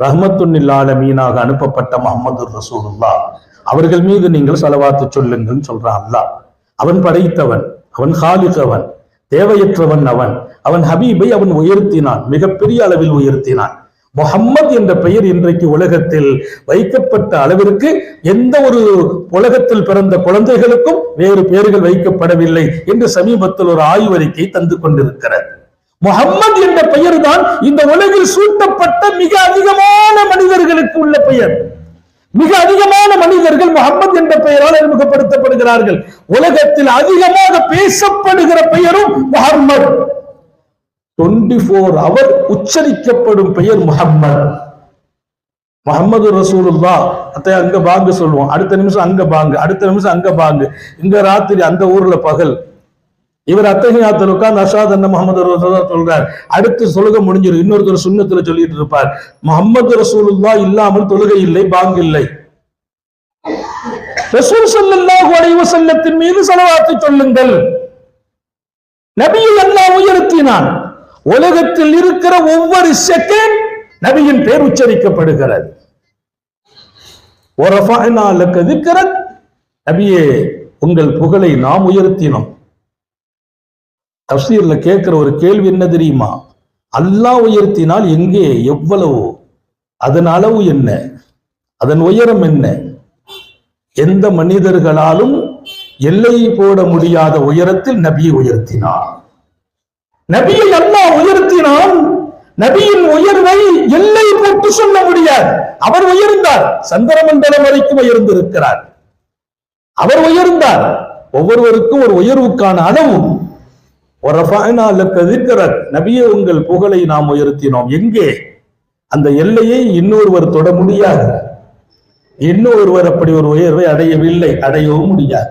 ரஹ்மத்துல் ஆலமீனாக அனுப்பப்பட்ட முஹம்மது ரசூலுல்லாஹ் அவர்கள் மீது நீங்கள் ஸலவாத்து சொல்லுங்கள் சொல்றான் அல்லாஹ். அவன் படைத்தவன், அவன் காலிகவன், தேவையற்றவன், அவன் ஹபீபை அவன் உயர்த்தினான், மிகப்பெரிய அளவில் உயர்த்தினான். முஹம்மது என்ற பெயர் இன்றைக்கு உலகத்தில் வைக்கப்பட்ட அளவிற்கு எந்த ஒரு உலகத்தில் பிறந்த குழந்தைகளுக்கும் வேறு பெயர்கள் வைக்கப்படவில்லை என்று சமீபத்தில் ஒரு ஆய்வறிக்கை தந்து கொண்டிருக்கிறது. முஹம்மது என்ற பெயர் தான் இந்த உலகில் சூட்டப்பட்ட மிக அதிகமான மனிதர்களுக்கு உள்ள பெயர். மிக அதிகமான மனிதர்கள் முஹம்மது என்ற பெயரால் அறிமுகப்படுத்தப்படுகிறார்கள். உலகத்தில் அதிகமாக பேசப்படுகிற பெயரும் முஹம்மது. 24 அவர் உச்சரிக்கப்படும் பெயர் முஹம்மது. முஹம்மது ரசூலுல்லாஹ். அங்க பாங்கு சொல்லுவோம், அடுத்த நிமிஷம் அங்க பாங்கு, அடுத்த நிமிஷம் அங்க பாங்கு, இங்க ராத்திரி அந்த ஊர்ல பகல். இவர் அத்தஹியாத்துல உட்கார்ந்து அஷஹது அன்ன முஹம்மது ரசூலுல்லாஹ் சொல்றார், அடுத்து தொழுகை முடிஞ்சிடும். இன்னொருத்தர் சுன்னத்துல சொல்லிட்டு இருப்பார், முஹம்மது ரசூலுல்லாஹ் இல்லாமல் தொழுகை இல்லை, பாங்கு இல்லை. ரசூல் ஸல்லல்லாஹு அலைஹி வஸல்லத்தின் மீது ஸலவாத்து சொல்லுங்கள். நபியை அல்லாஹ் உயர்த்தினான். உலகத்தில் இருக்கிற ஒவ்வொரு செகண்ட் நபியின் பெயர் உச்சரிக்கப்படுகிறது. வரஃபஅனா லக திக்ரக், நபியே உங்கள் புகழை நாம் உயர்த்தினோம். தஃசீர்ல கேட்கிற ஒரு கேள்வி என்ன தெரியுமா? அல்லாஹ் உயர்த்தினால் எங்கே, எவ்வளவு, அதன் அளவு என்ன, அதன் உயரம் என்ன? எந்த மனிதர்களாலும் எல்லை போட முடியாத உயரத்தில் நபியை உயர்த்தினார். நபியை அல்லாஹ் உயர்த்தினான். நபியின் உயர்வை எல்லை போட்டு சொல்ல முடியாது. அவர் உயர்ந்தார், சந்திரமண்டலம் வரைக்கும் உயர்ந்திருக்கிறார். அவர் உயர்ந்தார். ஒவ்வொருவருக்கும் ஒரு உயர்வுக்கான அளவு. நபியே உங்கள் புகழை நாம் உயர்த்தினோம். எங்கே? அந்த எல்லையை இன்னொருவர் தொட முடியாது. இன்னொருவர் அப்படி ஒரு உயர்வை அடையவில்லை, அடையவும் முடியாது.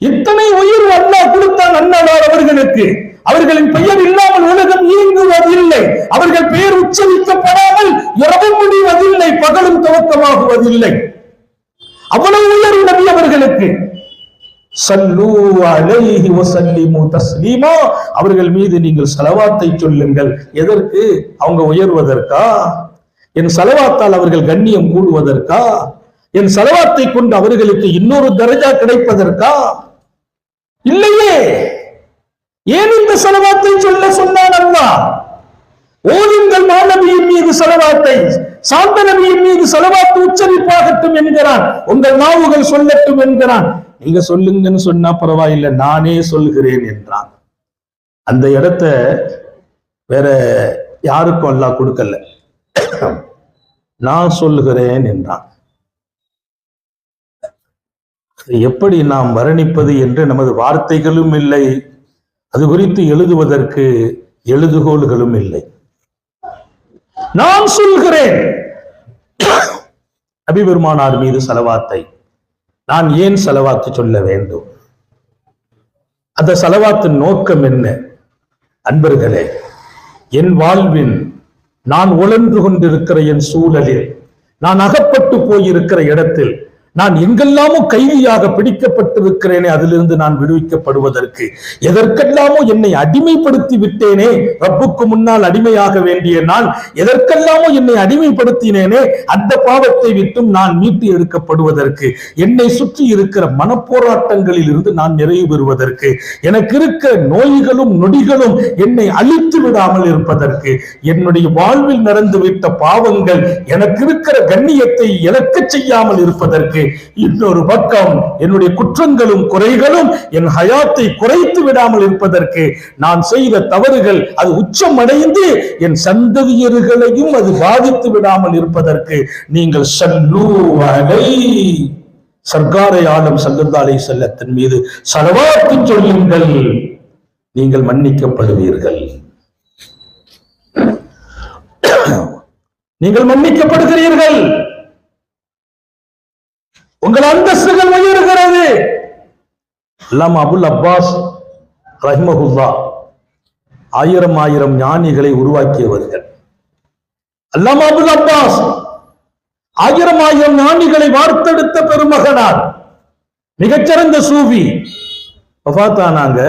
இத்தனை உயர்வு அல்லாஹ் கொடுத்தான் அன்னார் அவர்களுக்கு. அவர்களின் பெயர் இல்லாமல் உலகம் இயங்குவதில்லை. அவர்கள் பெயர் உச்சரிக்கப்படாமல் இரவும் முடிவதில்லை, பகலும் துவக்கமாகுவதில்லை. அவ்வளவு உயர்வு நபி அவர்களுக்கு. ஸல்லூ அலைஹி வஸல்லிமு தஸ்லீமா, அவர்கள் மீது நீங்கள் ஸலவாத்தை சொல்லுங்கள். எதற்கு? அவங்க உயர்வதற்கா? என் ஸலவாத்தால் அவர்கள் கண்ணியம் கூடுவதற்கா? என் ஸலவாத்தை கொண்டு அவர்களுக்கு இன்னொரு தரஜா கிடைப்பதற்கா? இல்லையே. ஏன் இந்த ஸலவாத்தை சொல்ல சொன்னான் அல்லாஹ்? ஓதுங்கள் மாநபியின் மீது ஸலவாத்தை, சாந்த நபியின் மீது ஸலவாத்து உச்சரிப்பாகட்டும் என்கிறான். உங்கள் நாவுகள் சொல்லட்டும் என்கிறான். நீங்க சொல்லுங்கன்னு சொன்னா பரவாயில்லை, நானே சொல்கிறேன் என்றான். அந்த இடத்த வேற யாருக்கும் அல்லாஹ் கொடுக்கல. நான் சொல்லுகிறேன் என்றான். எப்படி நாம் வர்ணிப்பது என்று நமது வார்த்தைகளும் இல்லை, அது குறித்து எழுதுவதற்கு எழுதுகோள்களும் இல்லை. நான் சொல்கிறேன். நபி பெருமானார் மீது ஸலவாத்தை நான் ஏன் ஸலவாத்து சொல்ல வேண்டும்? அந்த ஸலவாத்தின் நோக்கம் என்ன? அன்பர்களே, என் வாழ்வின் நான் உழன்று கொண்டிருக்கிற என் சூழலில், நான் அகப்பட்டு போயிருக்கிற இடத்தில், நான் எங்கெல்லாமோ கைதியாக பிடிக்கப்பட்டிருக்கிறேனே, அதிலிருந்து நான் விடுவிக்கப்படுவதற்கு, எதற்கெல்லாமோ என்னை அடிமைப்படுத்தி விட்டேனே, ரப்புக்கு முன்னால் அடிமையாக வேண்டிய நான் எதற்கெல்லாமோ என்னை அடிமைப்படுத்தினேனே, அந்த பாவத்தை விட்டும் நான் மீட்டு எடுக்கப்படுவதற்கு, என்னை சுற்றி இருக்கிற மனப்போராட்டங்களில் இருந்து நான் நிறைவு பெறுவதற்கு, எனக்கு இருக்கிற நோய்களும் நொடிகளும் என்னை அழித்து விடாமல் இருப்பதற்கு, என்னுடைய வாழ்வில் நடந்துவிட்ட பாவங்கள் எனக்கு இருக்கிற கண்ணியத்தை இழக்கச் செய்யாமல் இருப்பதற்கு, இன்னொரு பக்கம் என்னுடைய குற்றங்களும் குறைகளும் என் ஹயாத்தை குறைத்து விடாமல் இருப்பதற்கு, நான் செய்த தவறுகள் அது உச்சம் அடைந்து என் சந்ததியர்களையும் அது பாதித்து விடாமல் இருப்பதற்கு நீங்கள் ஸல்லூ அலைஹி சர்க்காரை ஆலம் ஸல்லல்லாஹு அலைஹி வஸல்லத்தின் மீது ஸலவாத்து சொல்லுங்கள், நீங்கள் மன்னிக்கப்படுவீர்கள். நீங்கள் மன்னிக்கப்படுகிறீர்கள். உங்கள் அந்தஸ்துகள் உயர்கிறது. அல்லாமா அபுல் அப்பாஸ் ரஹ்மஹுல்லாஹ் 1000 ஞானிகளை உருவாக்கியவர்கள். அல்லாமா அபுல் அப்பாஸ் 1000 ஞானிகளை வார்த்தெடுத்த பெருமகனார், மிகச்சிறந்த சூஃபி. வஃபாத்தானாங்க.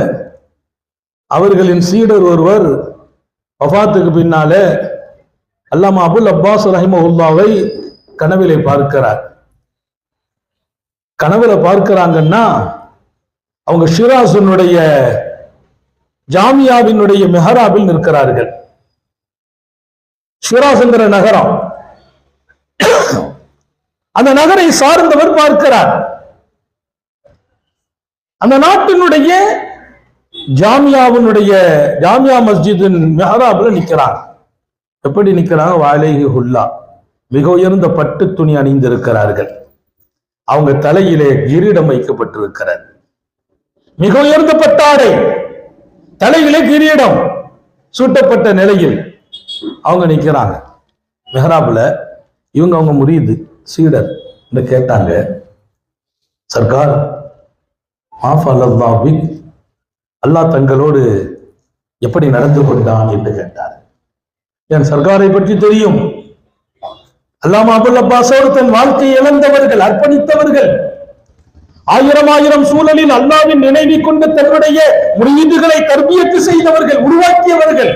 அவர்களின் சீடர் ஒருவர் வஃபாத்துக்கு பின்னால அல்லாமா அபுல் அப்பாஸ் ரஹிமஹுல்லாவை கனவிலே பார்க்கிறார். கனவுல பார்க்கிறாங்கன்னா அவங்க ஷிராஸினுடைய ஜாமியாவினுடைய மெஹராபில் நிற்கிறார்கள். ஷிராஸ் என்கிற நகரம், அந்த நகரை சார்ந்தவர் பார்க்கிறார். அந்த நாட்டினுடைய ஜாமியா மஸ்ஜிதின் மெஹராபில் நிற்கிறாங்க. எப்படி நிற்கிறாங்க? வாலைஹி ஹுல்லா, மிக உயர்ந்த பட்டு துணி அணிந்திருக்கிறார்கள். அவங்க தலையிலே கிரீடம் வைக்கப்பட்டிருக்கிறது, மிக உயர்ந்த பட்டாடை, தலையிலே கிரீடம் சூட்டப்பட்ட நிலையில் அவங்க நிற்கிறாங்க மெஹராப்ல. இவங்க அவங்க முரீது சீடர் கேட்டாங்க, சர்க்கார் மாஃப் அல்லாஹ், அல்லாஹ் தங்களோடு எப்படி நடந்து கொண்டான் என்று கேட்டார். என் சர்க்காரை பற்றி தெரியும். அல்லாமா அபுல் அப்பாஸோடு தன் வாழ்க்கையை இழந்தவர்கள், அர்ப்பணித்தவர்கள், ஆயிரம் சூழலில் அல்லாஹ்வின் நினைவை கொண்டு தன்னுடைய முரீதுகளை தர்பியத்து செய்தவர்கள், உருவாக்கியவர்கள்.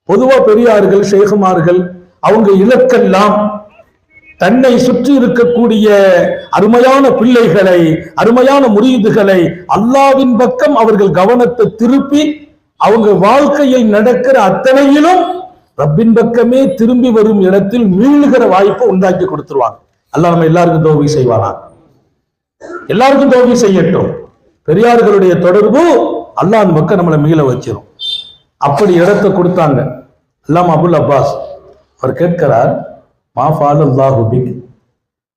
பொதுவா பெரியார்கள், ஷேகுமார்கள், அவங்க இலக்கெல்லாம் தன்னை சுற்றி இருக்கக்கூடிய அருமையான பிள்ளைகளை, அருமையான முரீதுகளை அல்லாஹ்வின் பக்கம் அவர்கள் கவனத்தை திருப்பி அவங்க வாழ்க்கையில் நடக்கிற அத்தனையிலும் ரப்பின் பக்கமே திரும்பி வரும் இடத்தில் மீளுகிற வாய்ப்பை உண்டாக்கி கொடுத்துருவாங்க. அல்லாஹ் நம்ம எல்லாருக்கும் தௌபீக் செய்வானா? எல்லாருக்கும் தௌபீக் செய்யட்டும். பெரியார்களுடைய தொடர்பு அல்லாஹ்வின் பக்கம் நம்மளை மீள வச்சிரும். அப்படி இடத்தை கொடுத்தாங்க. அல்லாமா அபுல் அப்பாஸ் அவர் கேட்கிறார், மா ஃபால அல்லாஹு பிக்,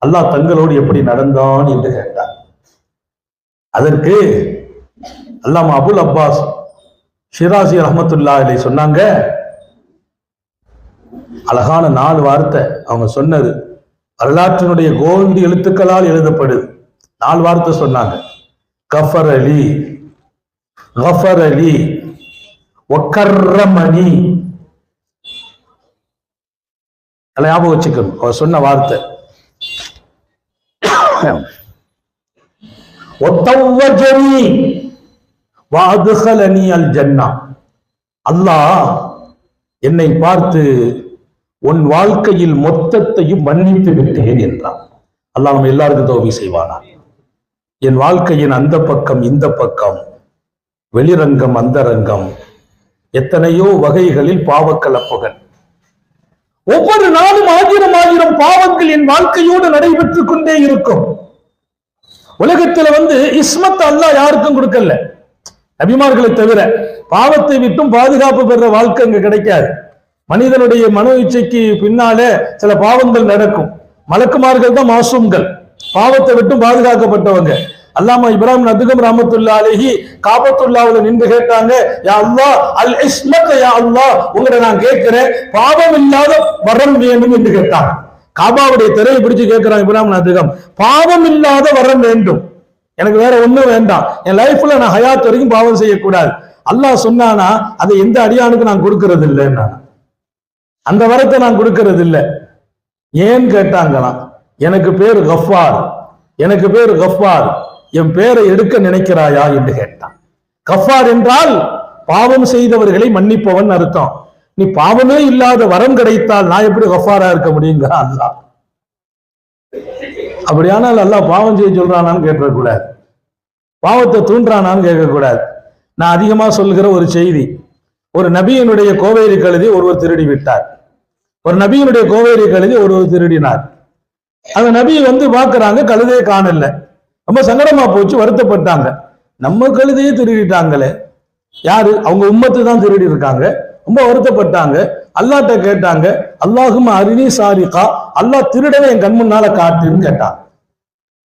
அல்லாஹ் தங்களோடு எப்படி நடந்தான் என்று கேட்டார். அதற்கு அல்லாமா அபுல் அப்பாஸ் ஷிராசி ரஹ்மத்துல்லாஹி அலைஹி சொன்னாங்க, அழகான 4 வார்த்தை அவங்க சொன்னது, வரலாற்றினுடைய கோல்டு எழுத்துக்களால் எழுதப்படுது. 4 வார்த்தை சொன்னாங்க. கஃபர் அலி, கஃபர் அலி, ஒக்கர்ரமணி. ஞாபகம் வச்சுக்கணும் அவர் சொன்ன வார்த்தை. ஒத்தவஜனி வஅத்கலனி அல் ஜன்னா, அல்லாஹ் என்னை பார்த்து உன் வாழ்க்கையில் மொத்தத்தையும் மன்னித்து விட்டேன் என்றான். அல்லாஹ் நம்ம எல்லாருக்கும் தௌபீக் செய்வானா? என் வாழ்க்கையின் அந்த பக்கம் இந்த பக்கம், வெளிரங்கம் அந்தரங்கம், எத்தனையோ வகைகளில் பாவக்கலப்புகள், ஒவ்வொரு நாளும் ஆயிரம் பாவங்கள் என் வாழ்க்கையோடு நடைபெற்றுக் கொண்டே இருக்கும். உலகத்துல இஸ்மத் அல்லாஹ் யாருக்கும் கொடுக்கல, நபிமார்களை தவிர. பாவத்தை விட்டும் பாதுகாப்பு பெற வாழ்க்கை இங்க கிடைக்காது. மனிதனுடைய மனோ இச்சைக்கு பின்னாலே சில பாவங்கள் நடக்கும். மலக்குமார்கள் தான் மாசூம்கள், பாவத்தை விட்டும் பாதுகாக்கப்பட்டவங்க. அல்லாமா இப்ராஹிம் நதுகம் ரஹ்மத்துல்லாஹி அலைஹி காபத்துல்லாஹ்வுல நின்று கேட்டாங்க, யா அல்லாஹ் அல் இஸ்மத், யா அல்லாஹ் உங்களை நான் கேட்கிறேன், பாவம் இல்லாத வரம் வேண்டும் என்று கேட்டாங்க. காபாவுடைய திரையை பிடிச்சு கேட்கிறாங்க இப்ராஹிம் நதுகம், பாவம் இல்லாத வரம் வேண்டும், எனக்கு வேற ஒண்ணும் வேண்டாம், என் லைஃப்ல நான் ஹயாத் வரைக்கும் பாவம் செய்யக்கூடாது. அல்லாஹ் சொன்னானா அதை எந்த அடியானுக்கு நான் கொடுக்கறது இல்லைன்னா, அந்த வரத்தை நான் கொடுக்கறது இல்லை. ஏன்னு கேட்டாங்களாம், எனக்கு பேர் கஃபார், எனக்கு பேர் கஃபார், என் பேரை எடுக்க நினைக்கிறாயா என்று கேட்டான். கஃபார் என்றால் பாவம் செய்தவர்களை மன்னிப்பவன் அர்த்தம். நீ பாவமே இல்லாத வரம் கிடைத்தால் நான் எப்படி கஃபாரா இருக்க முடியுங்க? அல்லாஹ் அப்படியானால் அல்லாஹ் பாவம் செய்ய சொல்றானான்னு கேட்கக்கூடாது, பாவத்தை தூண்டுறானான்னு கேட்கக்கூடாது. நான் அதிகமா சொல்லுகிற ஒரு செய்தி, ஒரு நபியினுடைய கோவேரி கழுதி ஒருவர் திருடி விட்டார். ஒரு நபியினுடைய கோவேரி கழுதி ஒருவர் திருடினார். அந்த நபி பாக்குறாங்க, கழுதையை காணல. ரொம்ப சங்கடமா போச்சு, வருத்தப்பட்டாங்க. நம்ம கழுதையே திருடிட்டாங்களே, யாரு? அவங்க உம்மத்து தான் திருடி இருக்காங்க. ரொம்ப வருத்தப்பட்டாங்க. அல்லாஹ்ட்ட கேட்டாங்க, அல்லாஹும்ம அரினி சாரிகா, அல்லாஹ் திருடனை என் கண் முன்னால காட்டுன்னு கேட்டாங்க.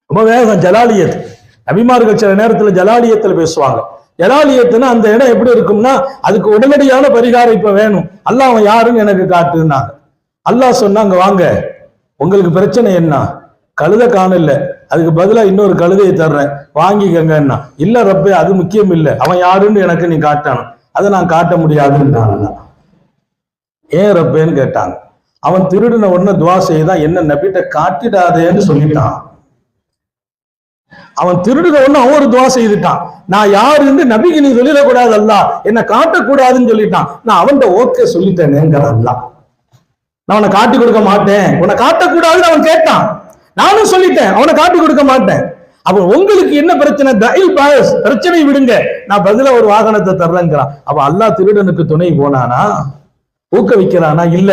ரொம்ப வேகம், ஜலாலியத். நபிமார்கள் சில நேரத்துல ஜலாலியத்துல பேசுவாங்க. ஜலாலியத்துனா அந்த இடம் எப்படி இருக்கும்னா, அதுக்கு உடனடியான பரிகாரம் இப்ப வேணும், அல்லாஹ் அவன் யாருன்னு எனக்கு காட்டுனாங்க. அல்லாஹ் சொன்னாங்க, வாங்க, உங்களுக்கு பிரச்சனை என்ன? கழுதை காணல, அதுக்கு பதிலா இன்னொரு கழுதையை தர்றேன், வாங்கிக்கங்கன்னா. இல்ல ரப்பே, அது முக்கியம் இல்லை, அவன் யாருன்னு எனக்கு நீ காட்டணும். அதை நான் காட்ட முடியாதுன்னு. ஏன் ரப்பேன்னு கேட்டாங்க. அவன் திருடின உடனே துவா செய்தான், என்ன நபிட்ட காட்டிடாதேன்னு சொல்லிட்டான். அவன் திருடின உடனே அவன் ஒரு துவா செய்துட்டான், நான் யாருன்னு நபிக்கு நீ சொல்லிடக்கூடாது, அல்லாஹ் என்ன காட்டக்கூடாதுன்னு சொல்லிட்டான். நான் அவன்கிட்ட ஓகே சொல்லிட்டேனேங்கிற அல்லாஹ். நான் அவனை காட்டி கொடுக்க மாட்டேன், உன்னை காட்டக்கூடாதுன்னு அவன் கேட்டான். நானும் சொல்லிட்டேன் அவனை காட்டி கொடுக்க மாட்டேன். அப்ப உங்களுக்கு என்ன பிரச்சனை? பிரச்சனை விடுங்க, நான் பதிலா ஒரு வாகனத்தை தர்றேங்கிறான். அப்ப அல்லாஹ் திருடனுக்கு துணை போனானா, ஊக்குவிக்கிறானா? இல்ல.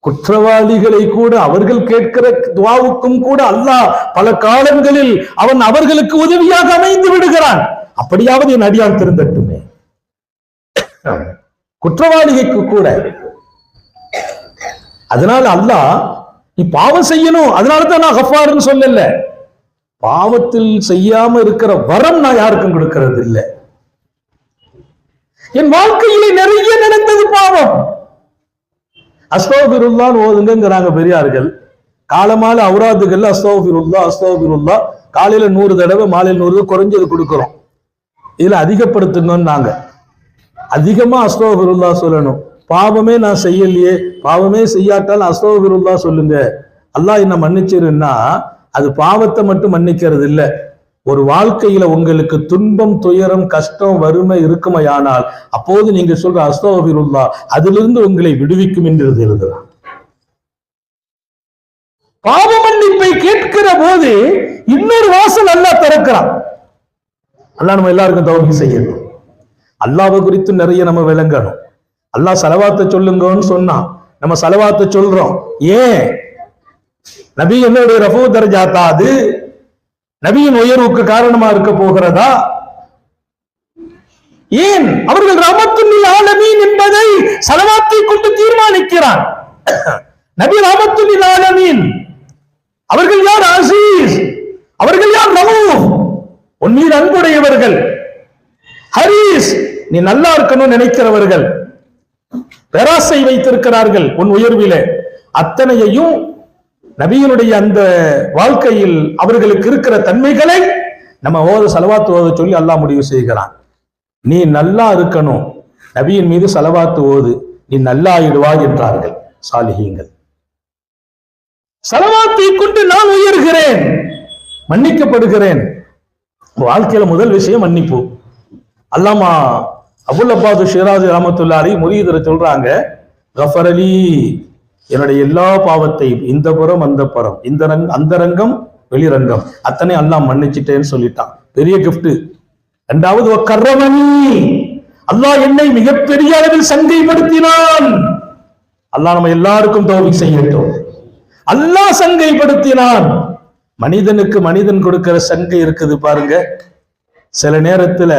குற்றவாளிகளை கூட அவர்கள் கேட்கிற துவாவுக்கும் கூட அல்லாஹ் பல காலங்களில் அவன் அவர்களுக்கு உதவியாக அமைந்து விடுகிறான். அப்படியாவது என் அடியான் திருந்தட்டுமே. குற்றவாளிகளுக்கு கூட. அதனால அல்லாஹ் நீ பாவம் செய்யணும், அதனாலதான் நான் கஃபார்னு சொல்லல. பாவத்தில் செய்யாம இருக்கிற வரம் நான் யாருக்கும் கொடுக்கிறது இல்லை. என் வாழ்க்கையிலே நிறைய நடந்தது பாவம். அஸ்தக்ஃபிருல்லாஹ் ஓதுங்கிறாங்க பெரியார்கள். காலமால அவுராதுகள்ல அஸ்தக்ஃபிருல்லாஹ் காலையில 100 தடவை, மாலையில் 100 குறைஞ்சது கொடுக்கிறோம். இதுல அதிகப்படுத்தணும்னு நாங்க அதிகமா அஸ்தக்ஃபிருல்லாஹ் சொல்லணும். பாவமே நான் செய்யலையே, பாவமே செய்யாட்டாலும் அஸ்தக்ஃபிருல்லாஹ் சொல்லுங்க, அல்லாஹ் என்ன மன்னிச்சிருன்னா அது பாவத்தை மட்டும் மன்னிக்கிறது இல்ல. ஒரு வாழ்க்கையில உங்களுக்கு துன்பம், துயரம், கஷ்டம், வறுமை இருக்குமையானால் அப்போது நீங்க சொல்ற அஸ்தக்ஃபிருல்லாஹ் அதிலிருந்து உங்களை விடுவிக்கும் என்று எழுதுகிறான். பாவ மன்னிப்பை கேட்கிற போது இன்னொரு வாசல் அல்லாஹ் திறக்கிறான். அல்லாஹ் நம்ம எல்லாருக்கும் தௌபீக் செய்யணும். அல்லாஹ்வை குறித்து நிறைய நம்ம விளங்கணும். அல்லாஹ் ஸலவாத்தை சொல்லுங்கன்னு சொன்னா நம்ம ஸலவாத்தை சொல்றோம். ஏன்? நபி என்னுடைய ரஃபூ தர்ஜாத்தா? அது நபியின் உயர்வுக்கு காரணமா இருக்க போகிறதா? ஏன்? அவர்கள் ரஹ்மத்துல் லில் ஆலமீன் என்பதை ஸலவாத்தை கொண்டு தீர்மானிக்கிறான். நபி ரஹ்மத்துல் லில் ஆலமீன். அவர்கள் யார்? அசீஸ். அவர்கள் யார்? ரவூஃப். உன் மீது அன்புடையவர்கள். ஹரீஸ், நீ நல்லா இருக்கணும்னு நினைக்கிறவர்கள். பேராசை வைத்திருக்கிறார்கள் உன் உயர்விலே. அத்தனையையும் நபியினுடைய அந்த வாழ்க்கையில் அவர்களுக்கு இருக்கிற தன்மைகளை நம்ம ஸலவாத்து ஓத சொல்லி அல்லாஹ் முடிவு செய்கிறான். நீ நல்லா இருக்கணும், நபியின் மீது ஸலவாத்து ஓது, நீ நல்லா ஆயிடுவாய் என்றார்கள் சாலிஹீங்கள். ஸலவாத்தை கொண்டு நான் உயர்கிறேன், மன்னிக்கப்படுகிறேன். வாழ்க்கையில முதல் விஷயம் மன்னிப்பு. அல்லாமா அபுல் அப்பாஸ் ஷிராஜி ரஹ்மத்துல்லாஹி அலைஹி முரீதரை சொல்றாங்க, கஃபரலி, என்னுடைய எல்லா பாவத்தையும் இந்த புறம் அந்த புறம், இந்த அந்த ரங்கம் வெளிரங்கம் அத்தனை அல்லாஹ் மன்னிச்சிட்டேன்னு சொல்லிட்டான். பெரிய கிஃப்ட். இரண்டாவது கர்ரமணி, அல்லாஹ் என்னை மிகப்பெரிய அளவில் சங்கைப்படுத்தினான். அல்லாஹ் நம்ம எல்லாருக்கும் தௌபீக் செய்யட்டும். அல்லாஹ் சங்கைப்படுத்தினான். மனிதனுக்கு மனிதன் கொடுக்கிற சங்கை இருக்குது பாருங்க. சில நேரத்துல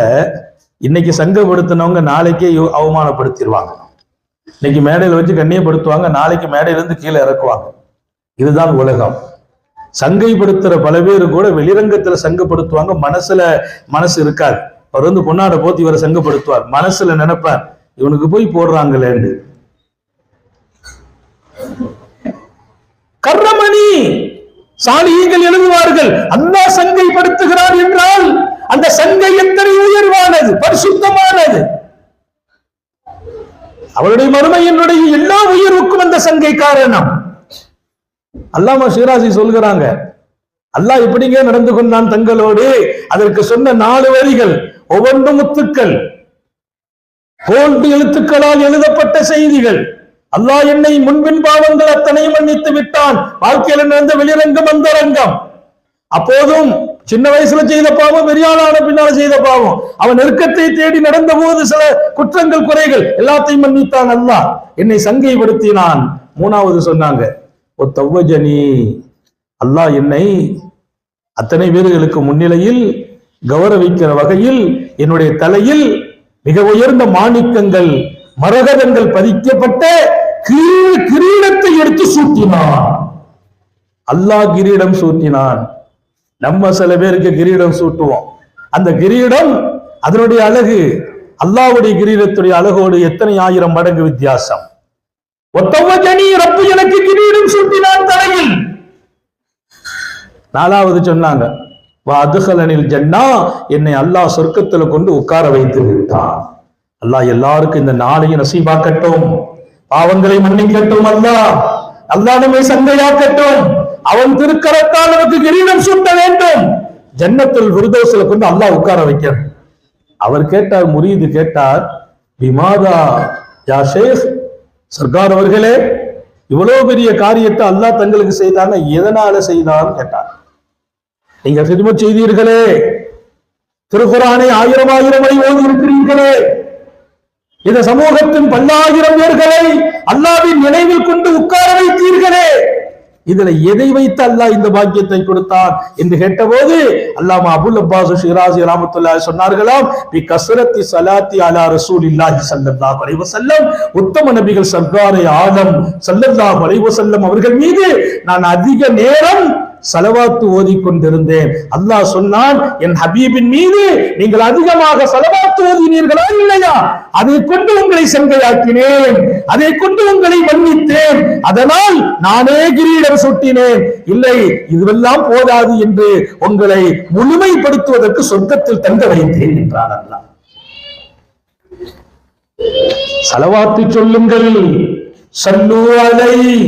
இன்னைக்கு சங்கப்படுத்தினவங்க நாளைக்கே அவமானப்படுத்திடுவாங்க. இன்னைக்கு மேடையில வச்சு கண்ணியப்படுத்துவாங்க, நாளைக்கு மேடையில இருந்து கீழே இறக்குவாங்க. இதுதான் உலகம். சங்கைப்படுத்துற பல பேர் கூட வெளிரங்கத்துல சங்கப்படுத்துவாங்க, மனசு இருக்காது. அவர் வந்து பொன்னாட போத்தி இவரை சங்கப்படுத்துவார், மனசுல நினைப்பார் இவனுக்கு போய் போடுறாங்களேன்னு. கர்ரமணி சாலிஹீன்கள் எழுதுவார்கள், அல்லாஹ் சங்கைப்படுத்துகிறார் என்றால் அந்த சங்கை எத்தனை உயர்வானது, பரிசுத்தமானது. அவருடைய மறுமையினுடைய எல்லா உயர்வுக்கும் அந்த சங்கை காரணம். அல்லாமா ஷிராசி சொல்கிறாங்க, அல்லாஹ் எப்படிங்க நடந்து கொண்டான் தங்களோடு. அதற்கு சொன்ன 4 வரிகள், ஒவ்வொன்றும் முத்துக்கள், கோல்டு எழுத்துக்களால் எழுதப்பட்ட செய்திகள். அல்லாஹ் என்னை முன்பின் பாவங்கள் அத்தனையும் மன்னித்து விட்டான். வாழ்க்கையில் நடந்த வெளிரங்கம் அந்த ரங்கம். அப்போதும் சின்ன வயசுல செய்த பாவம், பெரியாளான பின்னால செய்த பாவம், அவன் நெருக்கத்தை தேடி நடந்த போது சில குற்றங்கள், குறைகள் எல்லாத்தையும் மன்னித்தான் அல்லாஹ். என்னை சங்கைப்படுத்தினான். 3வது சொன்னாங்க, ஓ தவ்வஜனி, அல்லாஹ் என்னை அத்தனை பேர்களுக்கு முன்னிலையில் கௌரவிக்கிற வகையில் என்னுடைய தலையில் மிக உயர்ந்த மாணிக்கங்கள், மரகதங்கள் பதிக்கப்பட்ட கிரீடத்தை எடுத்து சூட்டினான். அல்லாஹ் கிரீடம் சூட்டினான். நம்ம சில பேருக்கு கிரீடம் சூட்டுவோம். அந்த கிரீடம், அதனுடைய அழகு அல்லாஹ்வுடைய கிரீடத்துடைய அழகோடு எத்தனை 1000 மடங்கு வித்தியாசம். ஒத்தவஜனி, ரப்பு எனக்கு கிரீடம் சூட்டினான் தலையில். 4வது சொன்னாங்க, வஅத்கலனில் ஜன்னா, என்னை அல்லாஹ் சொர்க்கத்துல கொண்டு உட்கார வைத்து விட்டான். அல்லாஹ் எல்லாருக்கும் இந்த நாளையும் நசீபாக்கட்டும், பாவங்களை மன்னிக்கட்டும். அல்லாஹ் நம்மை சங்கையாக்கட்டும். அவன் திருக்கரத்தால் நமக்கு கிரீடம் சூட்ட வேண்டும். ஜன்னத்துல் ஃபிர்தௌஸ்ல கொண்டு அல்லாஹ் உட்கார வைக்கிறான். அவர் கேட்டார், முரீது கேட்டார், பிமாதா யா ஷேக், சர்க்கார் அவர்களே, இவ்வளவு பெரிய காரியத்தை அல்லாஹ் தங்களுக்கு செய்தாங்க, எதனால செய்தான் கேட்டார். நீங்க ஹித்மத் செய்தீர்களே, திருக்குர்ஆனை 1000 முறை ஓதி இருக்கிறீர்களே, இந்த சமூகத்தின் பல்லாயிரம் பேர்களை அல்லாஹ்வின் நினைவில் கொண்டு உட்கார வைத்தீர்களே, இதுல எதை வைத்து அல்லாஹ் இந்த பாக்கியத்தை கொடுத்தான் என்று கேட்டபோது அல்லாமா அபுல் அப்பாஸ் ஷிராஸி ரஹ்மத்துல்லாஹி சொன்னார்களாம், பி கஸ்ரத்தி ஸலாத்தி அலா ரசூலில்லாஹி ஸல்லல்லாஹு அலைஹி வஸல்லம், உத்தம நபிகள் சர்க்காரே ஆலம் ஸல்லல்லாஹு அலைஹி வஸல்லம் அவர்கள் மீது நான் அதிக நேரம் ஸலவாத்து ஓதிக்கொண்டிருந்தேன். அல்லாஹ் சொன்னான், என் ஹபீபின் மீது நீங்கள் அதிகமாக ஸலவாத்து ஓதினீர்களா இல்லையா, அதை கொண்டு உங்களை செங்கையாக்கினேன், அதை கொண்டு உங்களை மன்னித்தேன், அதனால் நானே கிரீடம் சூட்டினேன். இல்லை, இதுவெல்லாம் போதாது என்று உங்களை முழுமைப்படுத்துவதற்கு சொர்க்கத்தில் தங்க வைத்தேன் என்றான் அல்லாஹ். ஸலவாத்து சொல்லுங்கள், ஸல்லூ அலைஹி,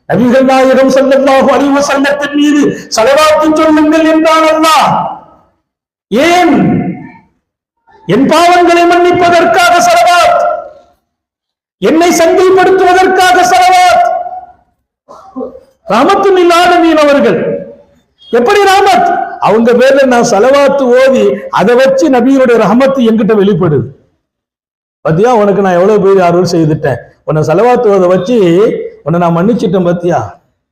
நபிகள் நாயகம் ஸல்லல்லாஹு அலைஹி வஸல்லத்தின் மீது ஸலவாத்து சொல்லுங்கள் என்றான் அல்லாஹ். ஏன்? என் பாவங்களை மன்னிப்பதற்காக ஸலவாத், என்னை சங்கைப்படுத்துவதற்காக ஸலவாத். ரஹ்மத்துல் ஆலமீன் அவர்கள் எப்படி ரஹ்மத்? அவங்க பேர்ல நான் ஸலவாத்து ஓதி அதை வச்சு நபியுடைய ரஹ்மத் என்கிட்ட வெளிப்படுது. பத்தியா, உனக்கு நான் எவ்வளவு பேர் அருள் செய்துட்டேன், உன்னை ஸலவாத்து ஓத வச்சு உன்னை நான் மன்னிச்சிட்டேன் பத்தியா.